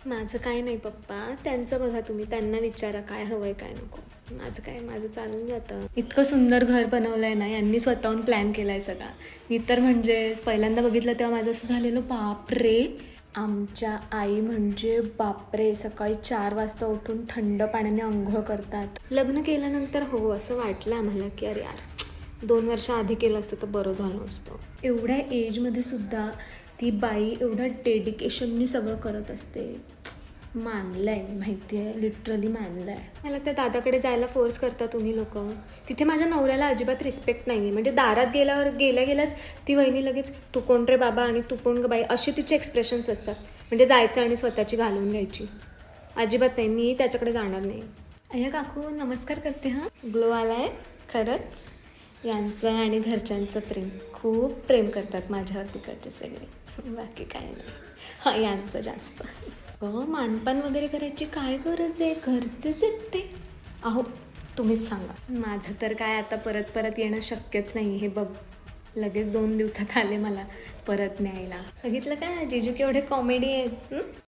माझं काय नाही पप्पा, त्यांचं बघा तुम्ही, त्यांना विचारा काय हवंय काय नको. माझं काय, माझं चालून जातं. इतकं सुंदर घर बनवलंय ना, यांनी स्वतःहून प्लॅन केलाय सगळा. मी तर म्हणजे पहिल्यांदा बघितलं तेव्हा माझं असं झालेलं, बापरे. आमच्या आई म्हणजे बापरे, सकाळी 4 वाजता उठून थंड पाण्याने अंघोळ करतात. लग्न केल्यानंतर हो असं वाटलं आम्हाला की अरे यार 2 वर्ष आधी केलं असतं तर बरं झालं असतं. एवढ्या एजमध्ये सुद्धा ती बाई एवढ्या डेडिकेशननी सगळं करत असते. मानलंय, माहिती आहे, लिटरली मानलंय. मला त्या दादाकडे जायला फोर्स करता तुम्ही लोक. तिथे माझ्या नवऱ्याला अजिबात रिस्पेक्ट नाही आहे. म्हणजे दारात गेल्याच ती वहिनी लगेच तू कोण रे बाबा आणि तू कोण ग बाई, असे तिचे एक्सप्रेशन्स असतात. म्हणजे जायचं आणि स्वतःची घालवून घ्यायची. अजिबात नाही, मी त्याच्याकडे जाणार नाही. अय्या काकू नमस्कार करते. हां, ग्लो आलाय खरंच. यांचं आणि घरच्यांचं प्रेम, खूप प्रेम करतात माझ्यावर तिकडचे सगळे, बाकी काय नाही. हां, यांचं जास्त. मानपान वगैरे करायची काय गरज आहे, घरचेच आहेत ते. अहो तुम्हीच सांगा. माझं तर काय आता परत येणं शक्यच नाही. हे बघ लगेच 2 दिवसात आले मला परत न्यायला. बघितलं का जिजू केवढे कॉमेडी आहेत.